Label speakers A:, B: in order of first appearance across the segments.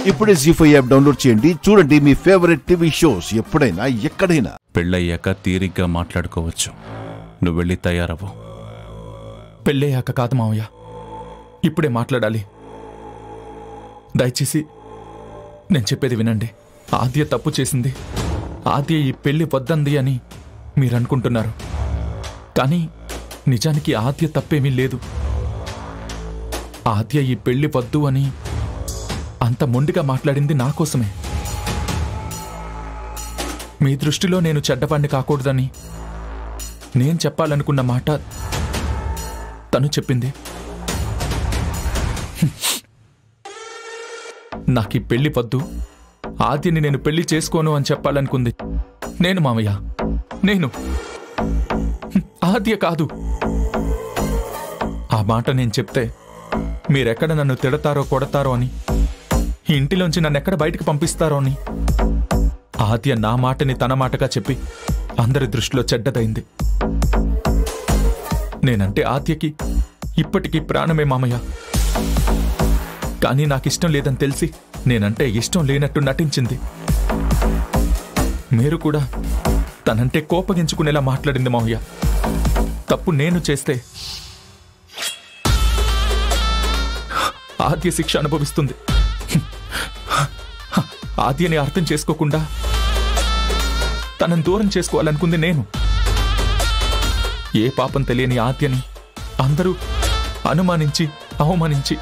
A: ఇప్పుడే జీ5 app download చేయండి. చూడండి మీ ఫేవరెట్ టీవీ షోస్ ఎప్పుడైనా ఎక్కడైనా.
B: పెళ్ళయ్యాక తీరిగ్గా మాట్లాడుకోవచ్చు. నువ్వు వెళ్ళి తయారవ్వు.
C: పెళ్ళయ్యాక కాదు మావయ్య, ఇప్పుడే మాట్లాడాలి. దయచేసి నేను చెప్పేది వినండి. ఆద్య తప్పు చేసింది. ఆద్య ఈ పెళ్లి వద్దంది అని మీరు అనుకుంటున్నారు, కానీ నిజానికి ఆద్య తప్పేమీ లేదు. ఆద్య ఈ పెళ్లి వద్దు అని అంత మొండిగా మాట్లాడింది నా కోసమే. మీ దృష్టిలో నేను చెడ్డవాణ్ణి కాకూడదని నేను చెప్పాలనుకున్న మాట తను చెప్పింది. నాకు ఈ పెళ్లి వద్దు, ఆద్యని నేను పెళ్లి చేసుకోను అని చెప్పాలనుకుంది నేను మామయ్య. నేను ఆద్య కాదు. ఆ మాట నేను చెప్తే మీరెక్కడ నన్ను తిడతారో కొడతారో అని, ఈ ఇంటిలోంచి నన్నెక్కడ బయటికి పంపిస్తారో అని ఆద్య నా మాటని తన మాటగా చెప్పి అందరి దృష్టిలో చెడ్డదైంది. నేనంటే ఆద్యకి ఇప్పటికీ ప్రాణమే మామయ్య. కానీ నాకిష్టం లేదని తెలిసి నేనంటే ఇష్టం లేనట్టు నటించింది. మీరు కూడా తనంటే కోపగించుకునేలా మాట్లాడింది మామయ్య. తప్పు నేను చేస్తే ఆద్య శిక్ష అనుభవిస్తుంది. ఆద్యని అర్థం చేసుకోకుండా తనను దూరం చేసుకోవాలనుకుంది నేను. ఏ పాపం తెలియని ఆద్యని అందరూ అనుమానించి అవమానించి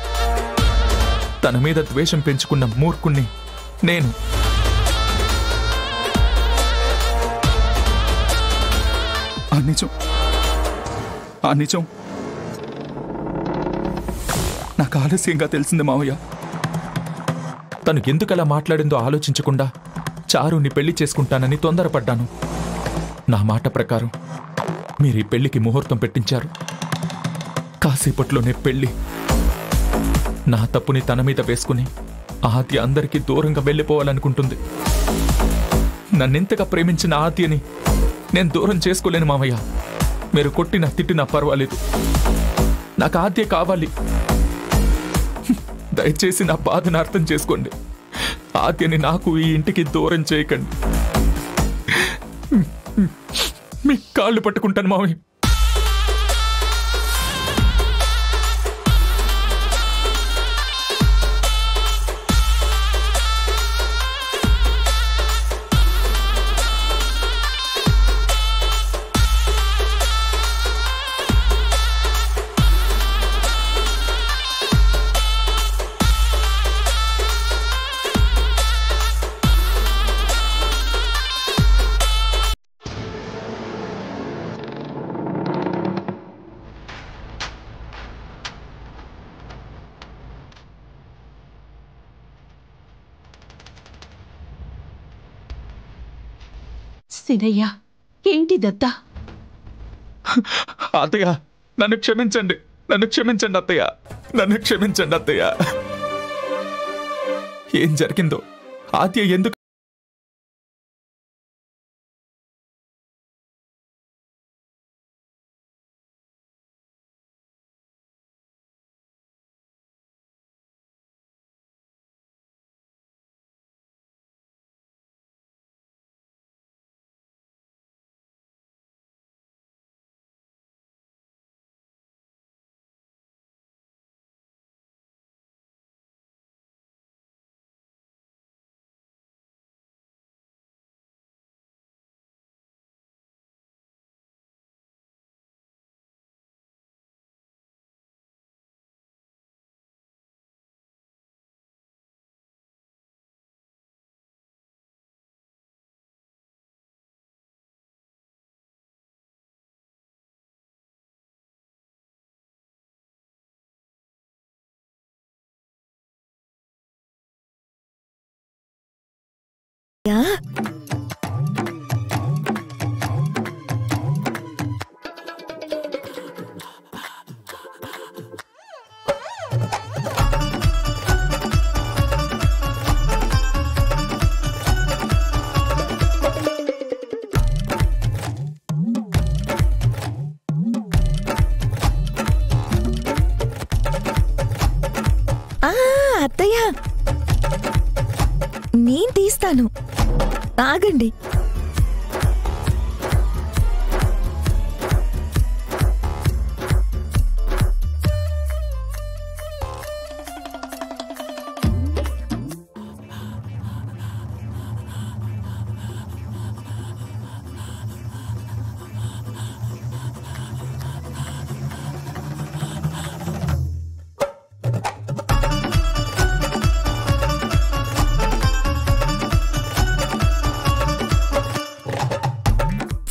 C: తన మీద ద్వేషం పెంచుకున్న మూర్ఖుణ్ణి నేను. ఆ నిజం నాకు ఆలస్యంగా తెలిసింది మావయ్య. తను ఎందుకలా మాట్లాడిందో ఆలోచించకుండా చారుని పెళ్లి చేసుకుంటానని తొందరపడ్డాను. నా మాట ప్రకారం మీరు ఈ పెళ్లికి ముహూర్తం పెట్టించారు. కాసేపట్లోనే పెళ్లి. నా తప్పుని తన మీద వేసుకుని ఆద్య అందరికీ దూరంగా వెళ్ళిపోవాలనుకుంటుంది. నన్నెంతగా ప్రేమించిన ఆద్యని నేను దూరం చేసుకోలేను మావయ్య. మీరు కొట్టినా తిట్టినా పర్వాలేదు, నాకు ఆద్య కావాలి. దయచేసి నా బాధను అర్థం చేసుకోండి. ఆద్యని నాకు ఈ ఇంటికి దూరం చేయకండి. మీ కాళ్ళు పట్టుకుంటాను మావయ్య.
D: సినయ్య, ఏంటిదత్తా?
C: అత్తయ్య, నన్ను క్షమించండి, నన్ను క్షమించండి అత్తయ్య, నన్ను క్షమించండి అత్తయ్య. ఏం జరిగిందో ఆద్య ఎందుకు
E: అత్తయ్య, నేను తీస్తాను, ఆగండి.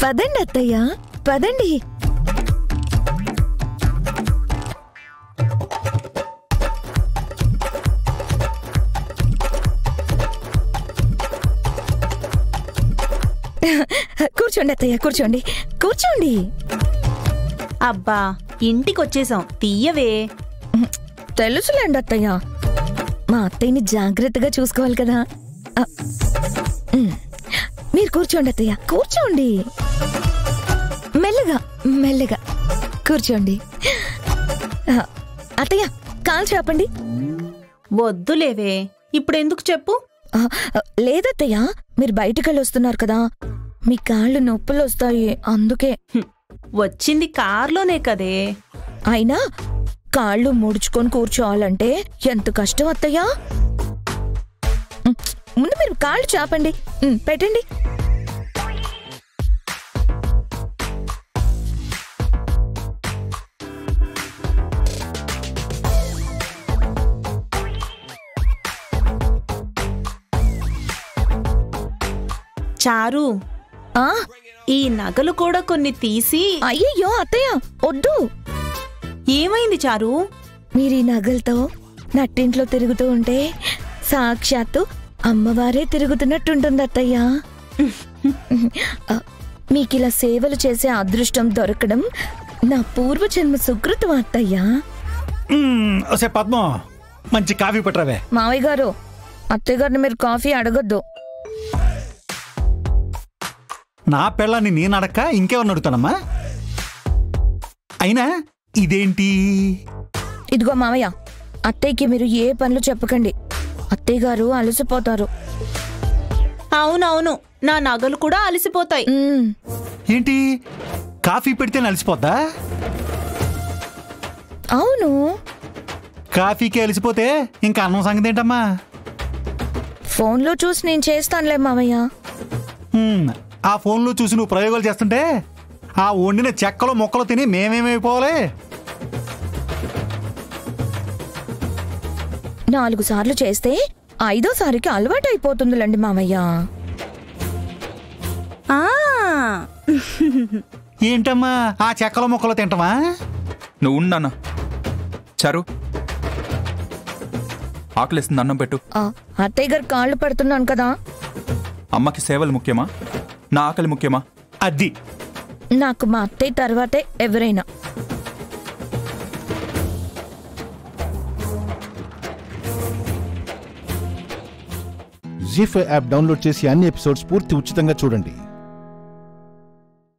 E: పదండి అత్తయ్య, పదండి. కూర్చోండి అత్తయ్య, కూర్చోండి, కూర్చోండి.
F: అబ్బా, ఇంటికొచ్చేసాం, తీయవే.
E: తెలుసులేండి అత్తయ్య, మా అత్తయ్యని జాగ్రత్తగా చూసుకోవాలి కదా. మీరు కూర్చోండి అత్తయ్య, కూర్చోండి. మెల్లగా మెల్లగా కూర్చోండి. అత్తయ్య, కాలు చాపండి.
F: వద్దులేవే, ఇప్పుడెందుకు చెప్పు.
E: లేదత్తయ్య, మీరు బయటికెళ్ళి వస్తున్నారు కదా, మీ కాళ్ళు నొప్పులు వస్తాయి, అందుకే.
F: వచ్చింది కార్లోనే కదే.
E: అయినా కాళ్ళు ముడుచుకొని కూర్చోవాలంటే ఎంత కష్టం అత్తయ్య. ముందు మీరు కాళ్ళు చాపండి, పెట్టండి.
F: చారు, ఈ నగలు కూడా కొన్ని తీసి.
E: అయ్యయ్యో అత్తయ్య, వద్దు.
F: ఏమైంది చారు?
E: మీరు ఈ నగలతో నట్టింట్లో తిరుగుతూ ఉంటే సాక్షాత్తు అమ్మవారే తిరుగుతున్నట్టుంటుంది అత్తయ్య. మీకిలా సేవలు చేసే అదృష్టం దొరకడం నా పూర్వజన్మ సుకృతం అత్తయ్య.
G: పద్మం, మంచి కాఫీ పట్టరావే.
E: మావయ్య గారు, అత్తయ్య గారిని మీరు కాఫీ అడగొద్దు.
G: నా పెళ్ళాన్ని నేను అడక్క ఇంకేమన్నా అడుగుతానమ్మా? అయినా ఇదేంటి?
E: ఇదిగో మావయ్య, అత్తయ్యకి మీరు ఏ పనులు చెప్పకండి, అత్తయ్య గారు అలసిపోతారు.
F: అవునవును, నా నగలు కూడా అలసిపోతాయి.
G: ఏంటి, కాఫీ పెడితే అలసిపోద్దా?
E: అవును.
G: కాఫీకి అలసిపోతే ఇంకా అన్నం సంగతి ఏంటమ్మా?
E: ఫోన్లో చూసి నేను చేస్తానులే మావయ్య.
G: ఆ ఫోన్లో చూసి నువ్వు ప్రయోగాలు చేస్తుంటే ఆ వండిన చెక్కలు మొక్కలు తిని మేమేమైపోవాలి?
E: 4 సార్లు చేస్తే 5వ సారికి అలవాటు అయిపోతుందిలేండి మావయ్య.
G: ఏంటమ్మా ఆ చెక్కల మొక్కలు తింటావా?
C: నువ్వు ఉన్నానా చారు, ఆకలిస్తుంది, అన్నం పెట్టు.
E: అత్తయ్య గారు కాళ్ళు పడుతున్నాను కదా.
C: అమ్మకి సేవలు ముఖ్యమా, నా ఆకలి ముఖ్యమా?
G: అది
E: నాకు మా అత్తయ్య తర్వాతే ఎవరైనా.
A: జీ5 యాప్ డౌన్లోడ్ చేసి అన్ని ఎపిసోడ్స్ పూర్తి ఉచితంగా చూడండి.